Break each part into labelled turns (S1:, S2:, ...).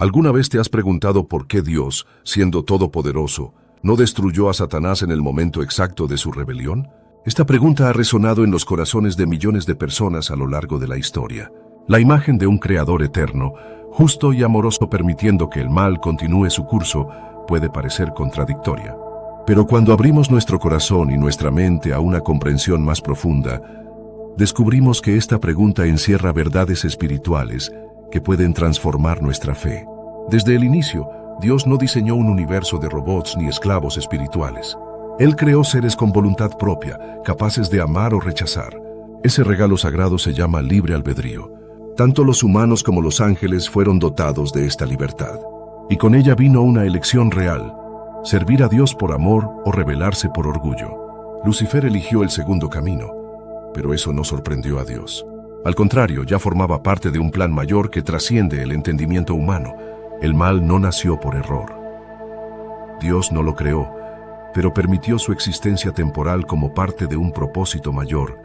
S1: ¿Alguna vez te has preguntado por qué Dios, siendo todopoderoso, no destruyó a Satanás en el momento exacto de su rebelión? Esta pregunta ha resonado en los corazones de millones de personas a lo largo de la historia. La imagen de un creador eterno, justo y amoroso permitiendo que el mal continúe su curso, puede parecer contradictoria. Pero cuando abrimos nuestro corazón y nuestra mente a una comprensión más profunda, descubrimos que esta pregunta encierra verdades espirituales que pueden transformar nuestra fe. Desde el inicio, Dios no diseñó un universo de robots ni esclavos espirituales. Él creó seres con voluntad propia, capaces de amar o rechazar. Ese regalo sagrado se llama libre albedrío. Tanto los humanos como los ángeles fueron dotados de esta libertad. Y con ella vino una elección real: servir a Dios por amor o rebelarse por orgullo. Lucifer eligió el segundo camino, pero eso no sorprendió a Dios. Al contrario, ya formaba parte de un plan mayor que trasciende el entendimiento humano. El mal no nació por error. Dios no lo creó, pero permitió su existencia temporal como parte de un propósito mayor: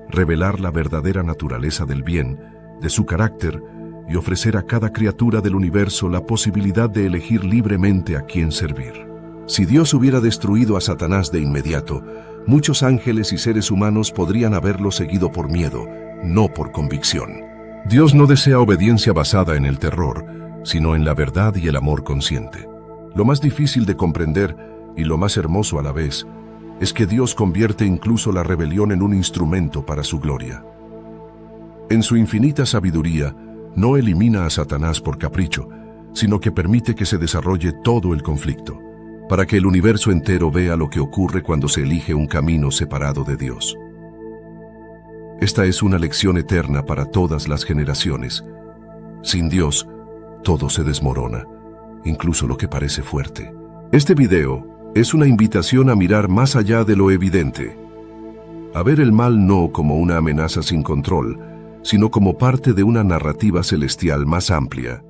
S1: revelar la verdadera naturaleza del bien, de su carácter, y ofrecer a cada criatura del universo la posibilidad de elegir libremente a quién servir. Si Dios hubiera destruido a Satanás de inmediato, muchos ángeles y seres humanos podrían haberlo seguido por miedo, no por convicción. Dios no desea obediencia basada en el terror, sino en la verdad y el amor consciente. Lo más difícil de comprender, y lo más hermoso a la vez, es que Dios convierte incluso la rebelión en un instrumento para su gloria. En su infinita sabiduría, no elimina a Satanás por capricho, sino que permite que se desarrolle todo el conflicto, para que el universo entero vea lo que ocurre cuando se elige un camino separado de Dios. Esta es una lección eterna para todas las generaciones. Sin Dios, todo se desmorona, incluso lo que parece fuerte. Este video es una invitación a mirar más allá de lo evidente, a ver el mal no como una amenaza sin control, sino como parte de una narrativa celestial más amplia.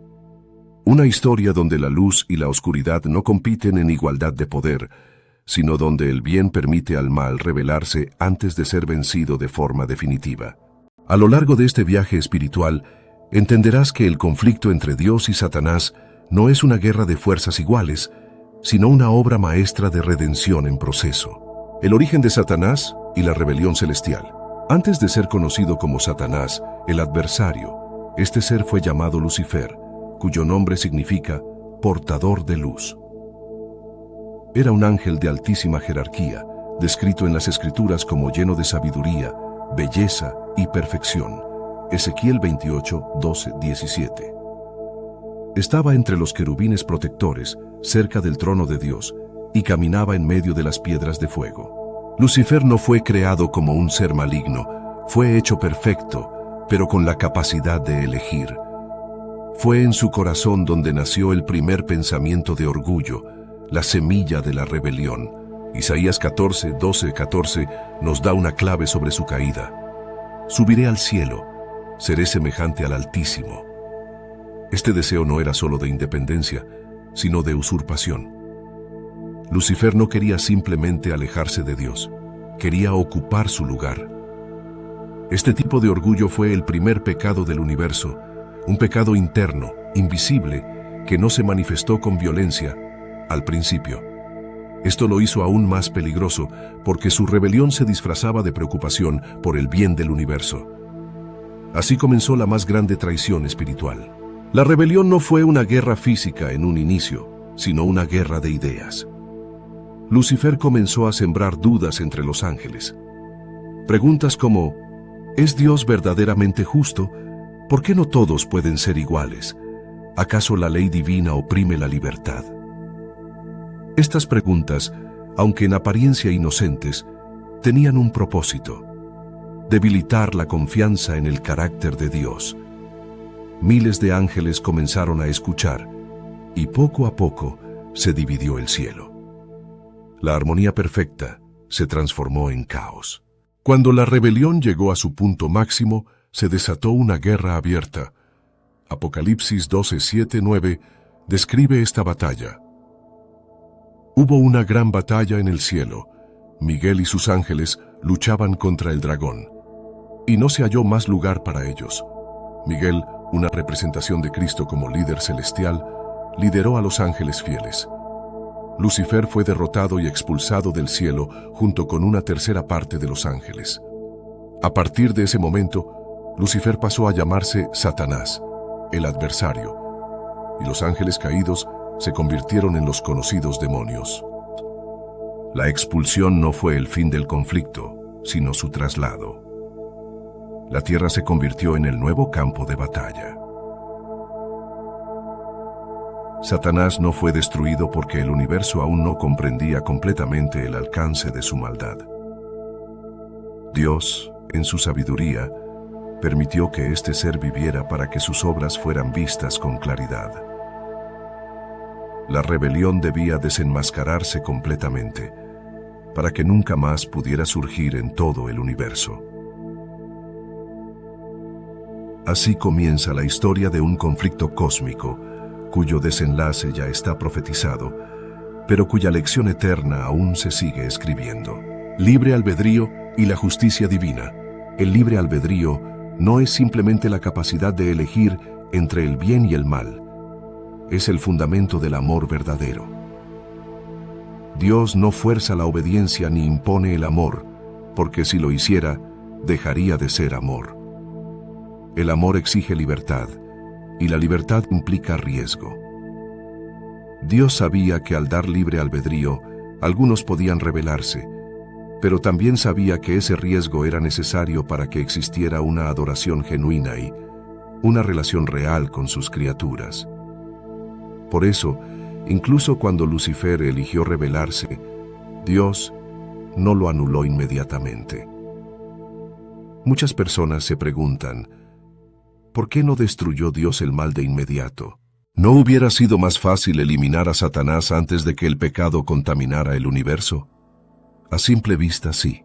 S1: Una historia donde la luz y la oscuridad no compiten en igualdad de poder, sino donde el bien permite al mal revelarse antes de ser vencido de forma definitiva. A lo largo de este viaje espiritual, entenderás que el conflicto entre Dios y Satanás no es una guerra de fuerzas iguales, sino una obra maestra de redención en proceso. El origen de Satanás y la rebelión celestial. Antes de ser conocido como Satanás, el adversario, este ser fue llamado Lucifer, cuyo nombre significa portador de luz. Era un ángel de altísima jerarquía, descrito en las Escrituras como lleno de sabiduría, belleza y perfección. Ezequiel 28, 12, 17. Estaba entre los querubines protectores, cerca del trono de Dios, y caminaba en medio de las piedras de fuego. Lucifer no fue creado como un ser maligno, fue hecho perfecto, pero con la capacidad de elegir. Fue en su corazón donde nació el primer pensamiento de orgullo, la semilla de la rebelión. Isaías 14, 12, 14 nos da una clave sobre su caída. Subiré al cielo, seré semejante al Altísimo. Este deseo no era solo de independencia, sino de usurpación. Lucifer no quería simplemente alejarse de Dios, quería ocupar su lugar. Este tipo de orgullo fue el primer pecado del universo, un pecado interno, invisible, que no se manifestó con violencia al principio. Esto lo hizo aún más peligroso porque su rebelión se disfrazaba de preocupación por el bien del universo. Así comenzó la más grande traición espiritual. La rebelión no fue una guerra física en un inicio, sino una guerra de ideas. Lucifer comenzó a sembrar dudas entre los ángeles. Preguntas como: ¿es Dios verdaderamente justo? ¿Por qué no todos pueden ser iguales? ¿Acaso la ley divina oprime la libertad? Estas preguntas, aunque en apariencia inocentes, tenían un propósito: debilitar la confianza en el carácter de Dios. Miles de ángeles comenzaron a escuchar, y poco a poco se dividió el cielo. La armonía perfecta se transformó en caos. Cuando la rebelión llegó a su punto máximo, se desató una guerra abierta. Apocalipsis 12, 7, 9 describe esta batalla. Hubo una gran batalla en el cielo. Miguel y sus ángeles luchaban contra el dragón, y no se halló más lugar para ellos. Miguel una representación de Cristo como líder celestial, lideró a los ángeles fieles. Lucifer fue derrotado y expulsado del cielo junto con una tercera parte de los ángeles. A partir de ese momento, Lucifer pasó a llamarse Satanás, el adversario, y los ángeles caídos se convirtieron en los conocidos demonios. La expulsión no fue el fin del conflicto, sino su traslado. La tierra se convirtió en el nuevo campo de batalla. Satanás no fue destruido porque el universo aún no comprendía completamente el alcance de su maldad. Dios, en su sabiduría, permitió que este ser viviera para que sus obras fueran vistas con claridad. La rebelión debía desenmascararse completamente, para que nunca más pudiera surgir en todo el universo. Así comienza la historia de un conflicto cósmico, cuyo desenlace ya está profetizado, pero cuya lección eterna aún se sigue escribiendo. Libre albedrío y la justicia divina. El libre albedrío no es simplemente la capacidad de elegir entre el bien y el mal. Es el fundamento del amor verdadero. Dios no fuerza la obediencia ni impone el amor, porque si lo hiciera, dejaría de ser amor. El amor exige libertad, y la libertad implica riesgo. Dios sabía que al dar libre albedrío, algunos podían rebelarse, pero también sabía que ese riesgo era necesario para que existiera una adoración genuina y una relación real con sus criaturas. Por eso, incluso cuando Lucifer eligió rebelarse, Dios no lo anuló inmediatamente. Muchas personas se preguntan, ¿por qué no destruyó Dios el mal de inmediato? ¿No hubiera sido más fácil eliminar a Satanás antes de que el pecado contaminara el universo? A simple vista, sí.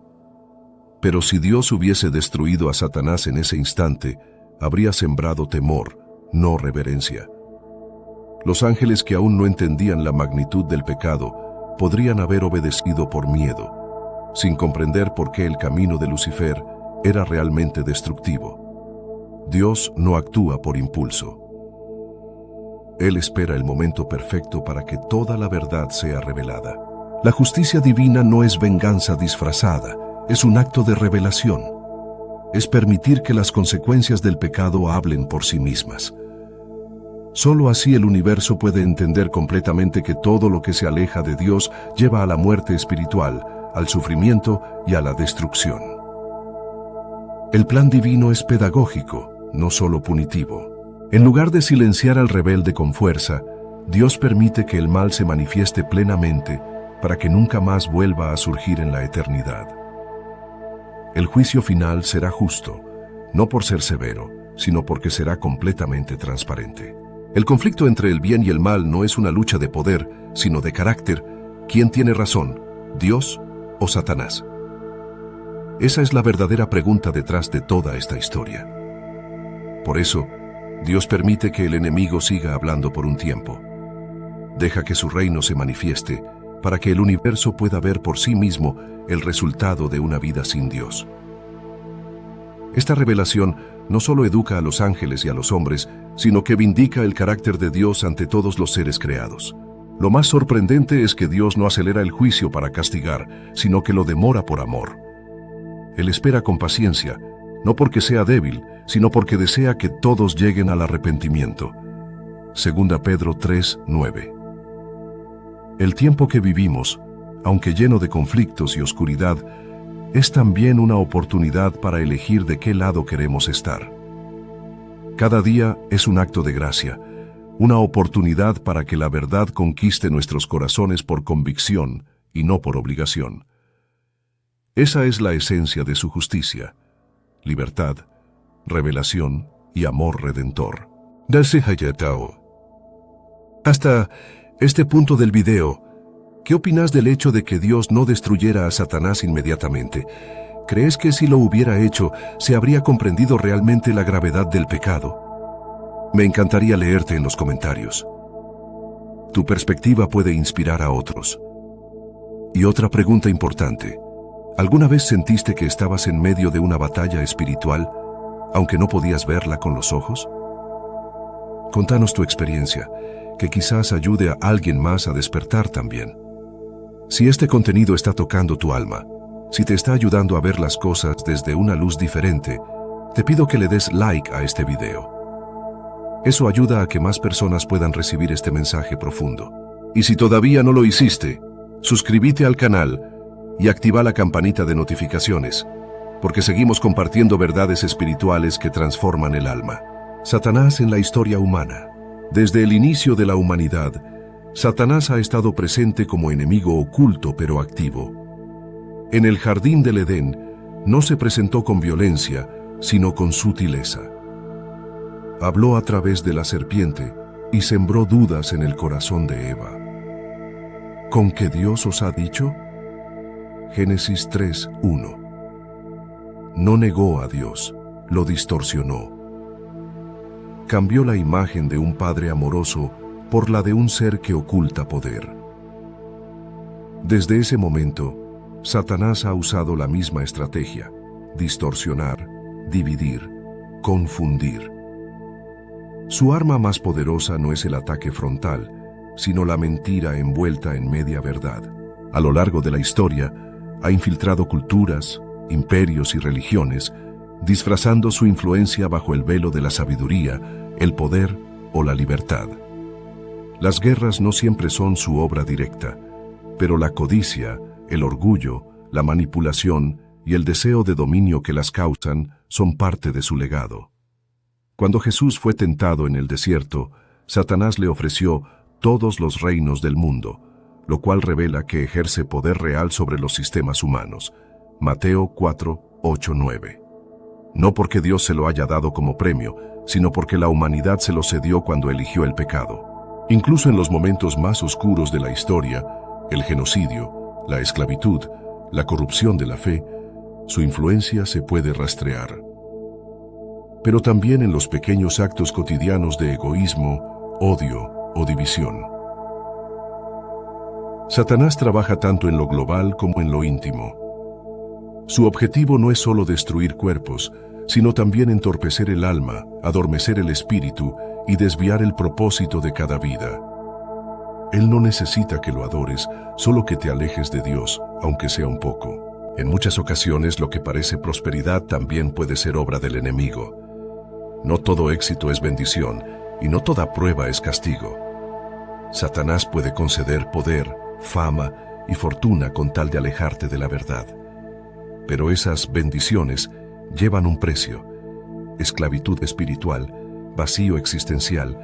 S1: Pero si Dios hubiese destruido a Satanás en ese instante, habría sembrado temor, no reverencia. Los ángeles que aún no entendían la magnitud del pecado podrían haber obedecido por miedo, sin comprender por qué el camino de Lucifer era realmente destructivo. Dios no actúa por impulso. Él espera el momento perfecto para que toda la verdad sea revelada. La justicia divina no es venganza disfrazada, es un acto de revelación. Es permitir que las consecuencias del pecado hablen por sí mismas. Solo así el universo puede entender completamente que todo lo que se aleja de Dios lleva a la muerte espiritual, al sufrimiento y a la destrucción. El plan divino es pedagógico, no solo punitivo. En lugar de silenciar al rebelde con fuerza, Dios permite que el mal se manifieste plenamente para que nunca más vuelva a surgir en la eternidad. El juicio final será justo, no por ser severo, sino porque será completamente transparente. El conflicto entre el bien y el mal no es una lucha de poder, sino de carácter. ¿Quién tiene razón, Dios o Satanás? Esa es la verdadera pregunta detrás de toda esta historia. Por eso, Dios permite que el enemigo siga hablando por un tiempo. Deja que su reino se manifieste para que el universo pueda ver por sí mismo el resultado de una vida sin Dios. Esta revelación no solo educa a los ángeles y a los hombres, sino que vindica el carácter de Dios ante todos los seres creados. Lo más sorprendente es que Dios no acelera el juicio para castigar, sino que lo demora por amor. Él espera con paciencia, no porque sea débil, sino porque desea que todos lleguen al arrepentimiento. 2 Pedro 3:9. El tiempo que vivimos, aunque lleno de conflictos y oscuridad, es también una oportunidad para elegir de qué lado queremos estar. Cada día es un acto de gracia, una oportunidad para que la verdad conquiste nuestros corazones por convicción y no por obligación. Esa es la esencia de su justicia: libertad, revelación y amor redentor. Hasta este punto del video, ¿qué opinas del hecho de que Dios no destruyera a Satanás inmediatamente? ¿Crees que si lo hubiera hecho, se habría comprendido realmente la gravedad del pecado? Me encantaría leerte en los comentarios. Tu perspectiva puede inspirar a otros. Y otra pregunta importante: ¿alguna vez sentiste que estabas en medio de una batalla espiritual, aunque no podías verla con los ojos? Contanos tu experiencia, que quizás ayude a alguien más a despertar también. Si este contenido está tocando tu alma, si te está ayudando a ver las cosas desde una luz diferente, te pido que le des like a este video. Eso ayuda a que más personas puedan recibir este mensaje profundo. Y si todavía no lo hiciste, suscríbete al canal y activa la campanita de notificaciones, porque seguimos compartiendo verdades espirituales que transforman el alma. Satanás en la historia humana. Desde el inicio de la humanidad, Satanás ha estado presente como enemigo oculto pero activo. En el jardín del Edén no se presentó con violencia, sino con sutileza. Habló a través de la serpiente y sembró dudas en el corazón de Eva. ¿Con qué Dios os ha dicho? Génesis 3:1. No negó a Dios, lo distorsionó. Cambió la imagen de un padre amoroso por la de un ser que oculta poder. Desde ese momento, Satanás ha usado la misma estrategia: distorsionar, dividir, confundir. Su arma más poderosa no es el ataque frontal, sino la mentira envuelta en media verdad. A lo largo de la historia, ha infiltrado culturas, imperios y religiones, disfrazando su influencia bajo el velo de la sabiduría, el poder o la libertad. Las guerras no siempre son su obra directa, pero la codicia, el orgullo, la manipulación y el deseo de dominio que las causan son parte de su legado. Cuando Jesús fue tentado en el desierto, Satanás le ofreció todos los reinos del mundo, lo cual revela que ejerce poder real sobre los sistemas humanos. Mateo 4:8-9. No porque Dios se lo haya dado como premio, sino porque la humanidad se lo cedió cuando eligió el pecado. Incluso en los momentos más oscuros de la historia, el genocidio, la esclavitud, la corrupción de la fe, su influencia se puede rastrear. Pero también en los pequeños actos cotidianos de egoísmo, odio o división. Satanás trabaja tanto en lo global como en lo íntimo. Su objetivo no es solo destruir cuerpos, sino también entorpecer el alma, adormecer el espíritu y desviar el propósito de cada vida. Él no necesita que lo adores, solo que te alejes de Dios, aunque sea un poco. En muchas ocasiones lo que parece prosperidad también puede ser obra del enemigo. No todo éxito es bendición y no toda prueba es castigo. Satanás puede conceder poder, fama y fortuna con tal de alejarte de la verdad. Pero esas bendiciones llevan un precio: esclavitud espiritual, vacío existencial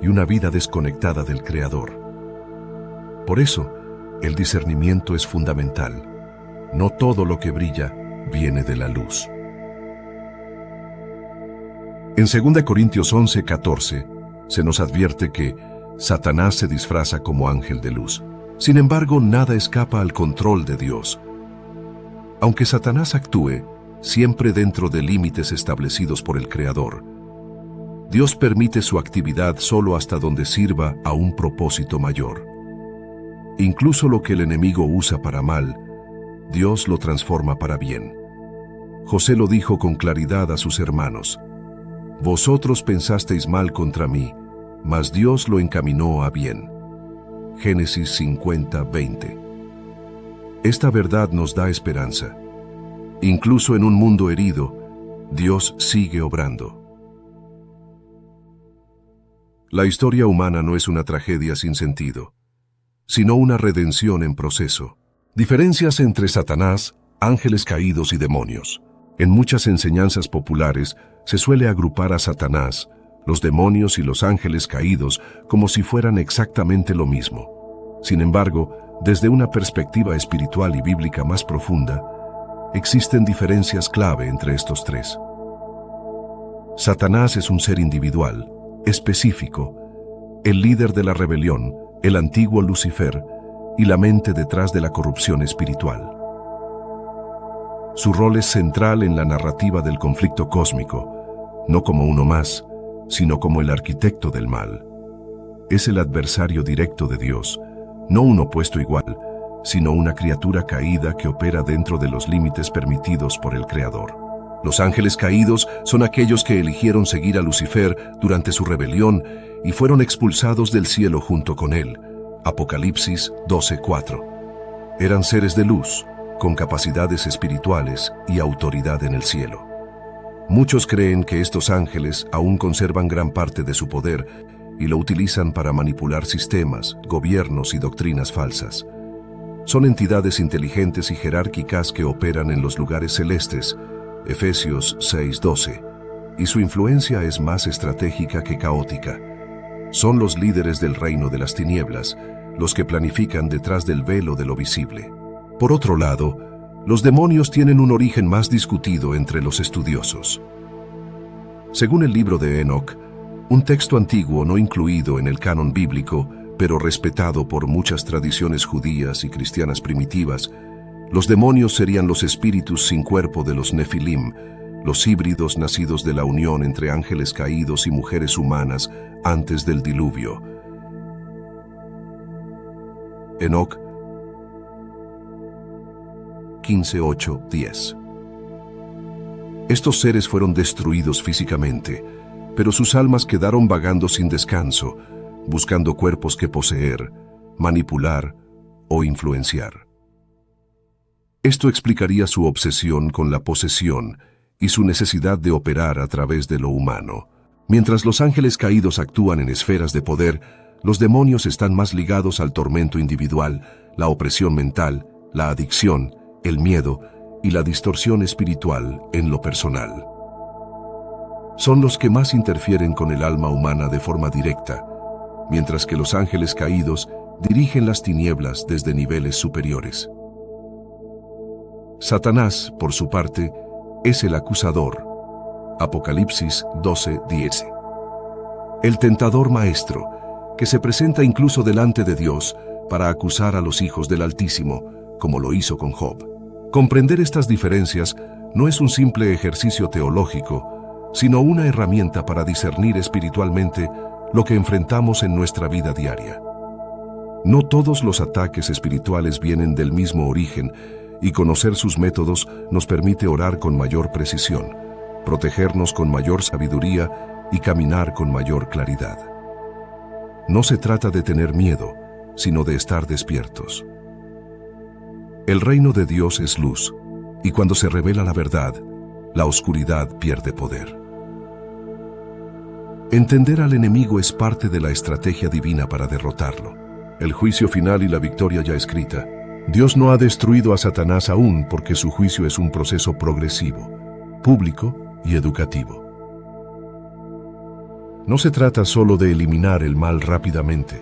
S1: y una vida desconectada del Creador. Por eso, el discernimiento es fundamental. No todo lo que brilla viene de la luz. En 2 Corintios 11:14 se nos advierte que Satanás se disfraza como ángel de luz. Sin embargo, nada escapa al control de Dios. Aunque Satanás actúe, siempre dentro de límites establecidos por el Creador, Dios permite su actividad solo hasta donde sirva a un propósito mayor. Incluso lo que el enemigo usa para mal, Dios lo transforma para bien. José lo dijo con claridad a sus hermanos: «Vosotros pensasteis mal contra mí, mas Dios lo encaminó a bien». Génesis 50:20. Esta verdad nos da esperanza. Incluso en un mundo herido, Dios sigue obrando. La historia humana no es una tragedia sin sentido, sino una redención en proceso. Diferencias entre Satanás, ángeles caídos y demonios. En muchas enseñanzas populares se suele agrupar a Satanás, los demonios y los ángeles caídos como si fueran exactamente lo mismo. Sin embargo, desde una perspectiva espiritual y bíblica más profunda, existen diferencias clave entre estos tres. Satanás es un ser individual, específico, el líder de la rebelión, el antiguo Lucifer y la mente detrás de la corrupción espiritual. Su rol es central en la narrativa del conflicto cósmico, no como uno más, sino como el arquitecto del mal. Es el adversario directo de Dios, no un opuesto igual, sino una criatura caída que opera dentro de los límites permitidos por el Creador. Los ángeles caídos son aquellos que eligieron seguir a Lucifer durante su rebelión y fueron expulsados del cielo junto con él. Apocalipsis 12:4. Eran seres de luz, con capacidades espirituales y autoridad en el cielo. Muchos creen que estos ángeles aún conservan gran parte de su poder y lo utilizan para manipular sistemas, gobiernos y doctrinas falsas. Son entidades inteligentes y jerárquicas que operan en los lugares celestes, Efesios 6:12, y su influencia es más estratégica que caótica. Son los líderes del reino de las tinieblas, los que planifican detrás del velo de lo visible. Por otro lado, los demonios tienen un origen más discutido entre los estudiosos. Según el libro de Enoc, un texto antiguo no incluido en el canon bíblico, pero respetado por muchas tradiciones judías y cristianas primitivas, los demonios serían los espíritus sin cuerpo de los Nefilim, los híbridos nacidos de la unión entre ángeles caídos y mujeres humanas antes del diluvio. Enoc 15:8-10. Estos seres fueron destruidos físicamente, pero sus almas quedaron vagando sin descanso, buscando cuerpos que poseer, manipular o influenciar. Esto explicaría su obsesión con la posesión y su necesidad de operar a través de lo humano. Mientras los ángeles caídos actúan en esferas de poder, los demonios están más ligados al tormento individual, la opresión mental, la adicción, el miedo y la distorsión espiritual en lo personal. Son los que más interfieren con el alma humana de forma directa, mientras que los ángeles caídos dirigen las tinieblas desde niveles superiores. Satanás, por su parte, es el acusador. Apocalipsis 12:10. El tentador maestro, que se presenta incluso delante de Dios para acusar a los hijos del Altísimo, como lo hizo con Job. Comprender estas diferencias no es un simple ejercicio teológico, sino una herramienta para discernir espiritualmente lo que enfrentamos en nuestra vida diaria. No todos los ataques espirituales vienen del mismo origen, y conocer sus métodos nos permite orar con mayor precisión, protegernos con mayor sabiduría y caminar con mayor claridad. No se trata de tener miedo, sino de estar despiertos. El reino de Dios es luz, y cuando se revela la verdad, la oscuridad pierde poder. Entender al enemigo es parte de la estrategia divina para derrotarlo. El juicio final y la victoria ya escrita. Dios no ha destruido a Satanás aún porque su juicio es un proceso progresivo, público y educativo. No se trata solo de eliminar el mal rápidamente,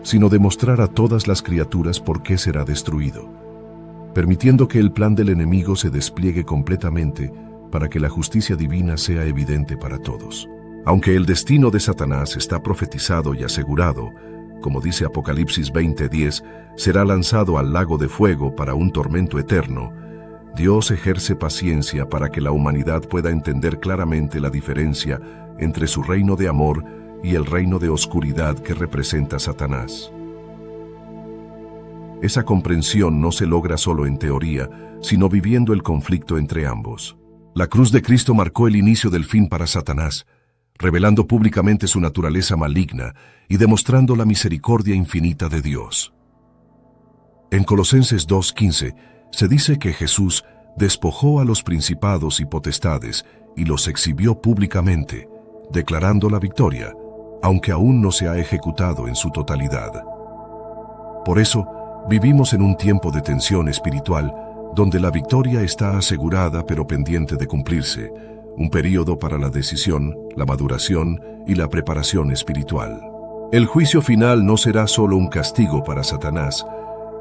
S1: sino de mostrar a todas las criaturas por qué será destruido, permitiendo que el plan del enemigo se despliegue completamente para que la justicia divina sea evidente para todos. Aunque el destino de Satanás está profetizado y asegurado, como dice Apocalipsis 20:10, será lanzado al lago de fuego para un tormento eterno, Dios ejerce paciencia para que la humanidad pueda entender claramente la diferencia entre su reino de amor y el reino de oscuridad que representa Satanás. Esa comprensión no se logra solo en teoría, sino viviendo el conflicto entre ambos. La cruz de Cristo marcó el inicio del fin para Satanás, revelando públicamente su naturaleza maligna y demostrando la misericordia infinita de Dios. En Colosenses 2:15 se dice que Jesús despojó a los principados y potestades y los exhibió públicamente, declarando la victoria, aunque aún no se ha ejecutado en su totalidad. Por eso, vivimos en un tiempo de tensión espiritual, donde la victoria está asegurada pero pendiente de cumplirse, un período para la decisión, la maduración y la preparación espiritual. El juicio final no será solo un castigo para Satanás,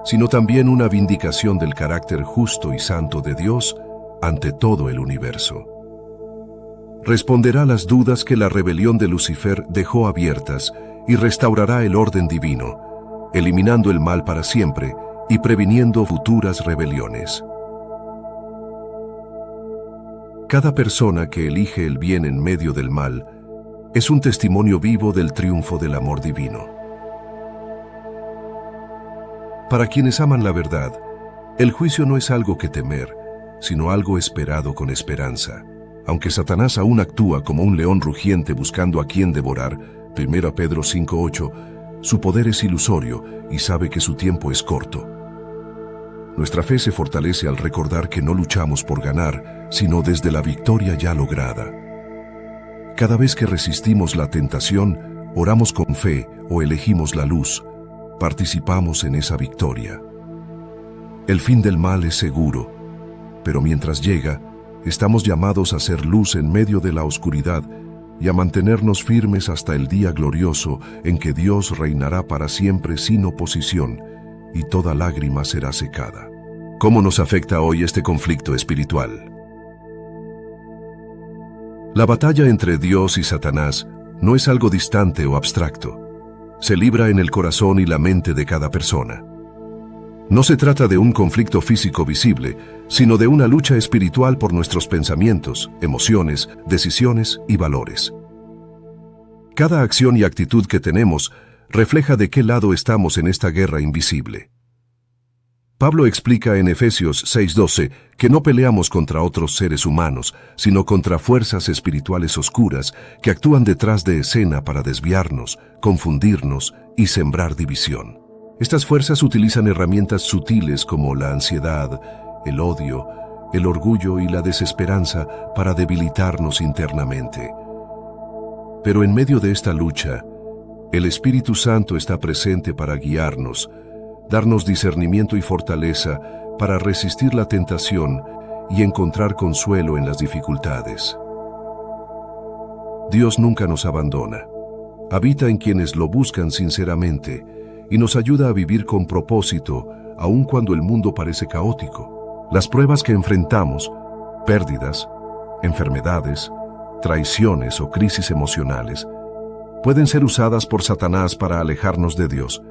S1: sino también una vindicación del carácter justo y santo de Dios ante todo el universo. Responderá las dudas que la rebelión de Lucifer dejó abiertas y restaurará el orden divino, eliminando el mal para siempre y previniendo futuras rebeliones. Cada persona que elige el bien en medio del mal es un testimonio vivo del triunfo del amor divino. Para quienes aman la verdad, el juicio no es algo que temer, sino algo esperado con esperanza. Aunque Satanás aún actúa como un león rugiente buscando a quien devorar, 1 Pedro 5:8, su poder es ilusorio y sabe que su tiempo es corto. Nuestra fe se fortalece al recordar que no luchamos por ganar, sino desde la victoria ya lograda. Cada vez que resistimos la tentación, oramos con fe o elegimos la luz, participamos en esa victoria. El fin del mal es seguro, pero mientras llega, estamos llamados a ser luz en medio de la oscuridad y a mantenernos firmes hasta el día glorioso en que Dios reinará para siempre sin oposición y toda lágrima será secada. ¿Cómo nos afecta hoy este conflicto espiritual? La batalla entre Dios y Satanás no es algo distante o abstracto. Se libra en el corazón y la mente de cada persona. No se trata de un conflicto físico visible, sino de una lucha espiritual por nuestros pensamientos, emociones, decisiones y valores. Cada acción y actitud que tenemos refleja de qué lado estamos en esta guerra invisible. Pablo explica en Efesios 6:12 que no peleamos contra otros seres humanos, sino contra fuerzas espirituales oscuras que actúan detrás de escena para desviarnos, confundirnos y sembrar división. Estas fuerzas utilizan herramientas sutiles como la ansiedad, el odio, el orgullo y la desesperanza para debilitarnos internamente. Pero en medio de esta lucha, el Espíritu Santo está presente para guiarnos, darnos discernimiento y fortaleza para resistir la tentación y encontrar consuelo en las dificultades. Dios nunca nos abandona. Habita en quienes lo buscan sinceramente y nos ayuda a vivir con propósito, aun cuando el mundo parece caótico. Las pruebas que enfrentamos, pérdidas, enfermedades, traiciones o crisis emocionales, pueden ser usadas por Satanás para alejarnos de Dios,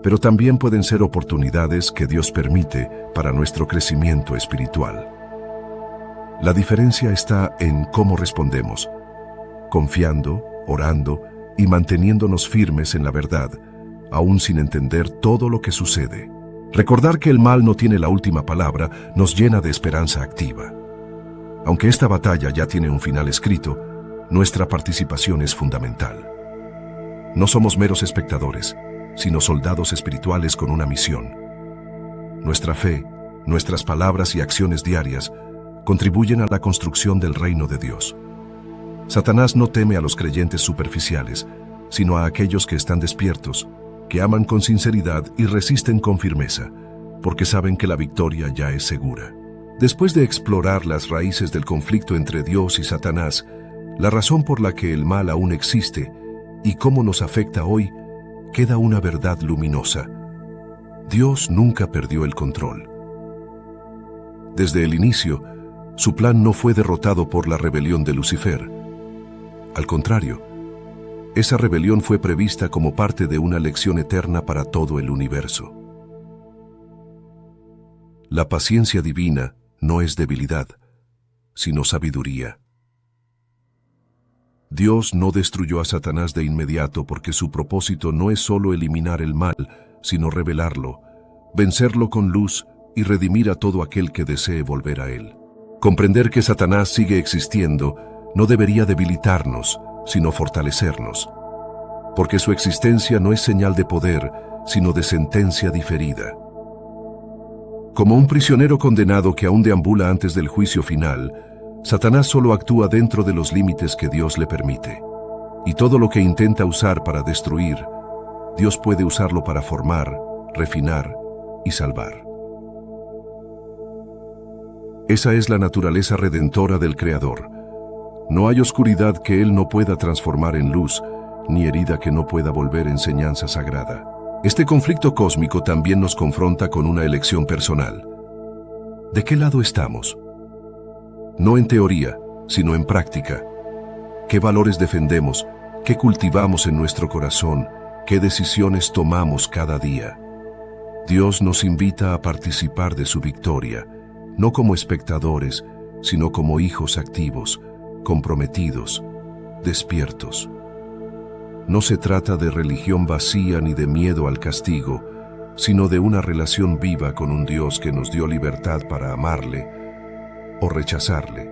S1: pero también pueden ser oportunidades que Dios permite para nuestro crecimiento espiritual. La diferencia está en cómo respondemos, confiando, orando y manteniéndonos firmes en la verdad, aún sin entender todo lo que sucede. Recordar que el mal no tiene la última palabra nos llena de esperanza activa. Aunque esta batalla ya tiene un final escrito, nuestra participación es fundamental. No somos meros espectadores, sino soldados espirituales con una misión. Nuestra fe, nuestras palabras y acciones diarias contribuyen a la construcción del reino de Dios. Satanás no teme a los creyentes superficiales, sino a aquellos que están despiertos, que aman con sinceridad y resisten con firmeza, porque saben que la victoria ya es segura. Después de explorar las raíces del conflicto entre Dios y Satanás, la razón por la que el mal aún existe y cómo nos afecta hoy, queda una verdad luminosa. Dios nunca perdió el control. Desde el inicio, su plan no fue derrotado por la rebelión de Lucifer. Al contrario, esa rebelión fue prevista como parte de una lección eterna para todo el universo. La paciencia divina no es debilidad, sino sabiduría. Dios no destruyó a Satanás de inmediato porque su propósito no es solo eliminar el mal, sino revelarlo, vencerlo con luz y redimir a todo aquel que desee volver a él. Comprender que Satanás sigue existiendo no debería debilitarnos, sino fortalecernos, porque su existencia no es señal de poder, sino de sentencia diferida. Como un prisionero condenado que aún deambula antes del juicio final, Satanás solo actúa dentro de los límites que Dios le permite. Y todo lo que intenta usar para destruir, Dios puede usarlo para formar, refinar y salvar. Esa es la naturaleza redentora del Creador. No hay oscuridad que Él no pueda transformar en luz, ni herida que no pueda volver enseñanza sagrada. Este conflicto cósmico también nos confronta con una elección personal. ¿De qué lado estamos? No en teoría, sino en práctica. ¿Qué valores defendemos? ¿Qué cultivamos en nuestro corazón? ¿Qué decisiones tomamos cada día? Dios nos invita a participar de su victoria, no como espectadores, sino como hijos activos, comprometidos, despiertos. No se trata de religión vacía ni de miedo al castigo, sino de una relación viva con un Dios que nos dio libertad para amarle, o rechazarle.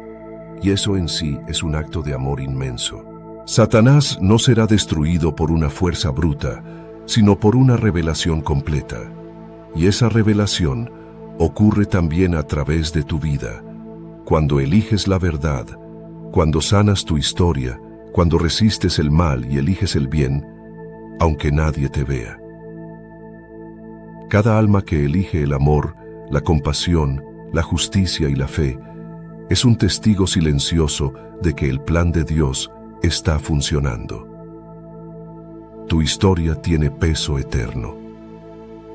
S1: Y eso en sí es un acto de amor inmenso. Satanás no será destruido por una fuerza bruta, sino por una revelación completa. Y esa revelación ocurre también a través de tu vida, cuando eliges la verdad, cuando sanas tu historia, cuando resistes el mal y eliges el bien, aunque nadie te vea. Cada alma que elige el amor, la compasión, la justicia y la fe, es un testigo silencioso de que el plan de Dios está funcionando. Tu historia tiene peso eterno.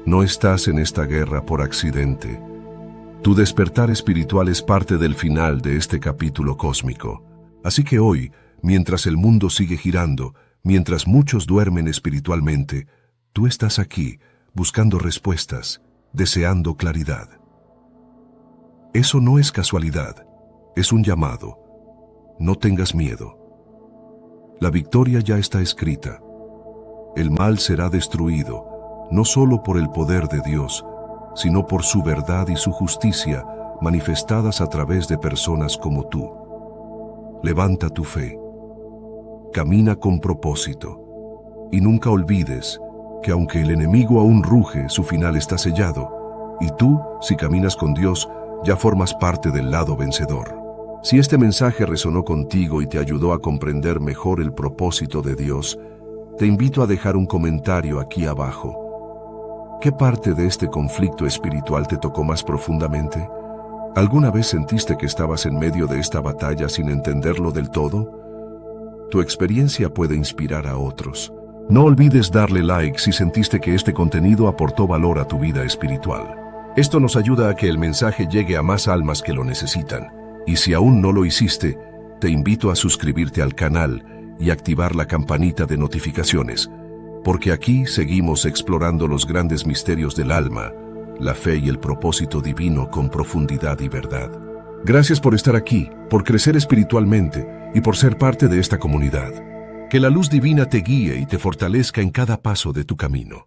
S1: No estás en esta guerra por accidente. Tu despertar espiritual es parte del final de este capítulo cósmico. Así que hoy, mientras el mundo sigue girando, mientras muchos duermen espiritualmente, tú estás aquí, buscando respuestas, deseando claridad. Eso no es casualidad, es un llamado. No tengas miedo. La victoria ya está escrita. El mal será destruido, no solo por el poder de Dios, sino por su verdad y su justicia manifestadas a través de personas como tú. Levanta tu fe. Camina con propósito. Y nunca olvides que aunque el enemigo aún ruge, su final está sellado. Y tú, si caminas con Dios, ya formas parte del lado vencedor. Si este mensaje resonó contigo y te ayudó a comprender mejor el propósito de Dios, te invito a dejar un comentario aquí abajo. ¿Qué parte de este conflicto espiritual te tocó más profundamente? ¿Alguna vez sentiste que estabas en medio de esta batalla sin entenderlo del todo? Tu experiencia puede inspirar a otros. No olvides darle like si sentiste que este contenido aportó valor a tu vida espiritual. Esto nos ayuda a que el mensaje llegue a más almas que lo necesitan. Y si aún no lo hiciste, te invito a suscribirte al canal y activar la campanita de notificaciones, porque aquí seguimos explorando los grandes misterios del alma, la fe y el propósito divino con profundidad y verdad. Gracias por estar aquí, por crecer espiritualmente y por ser parte de esta comunidad. Que la luz divina te guíe y te fortalezca en cada paso de tu camino.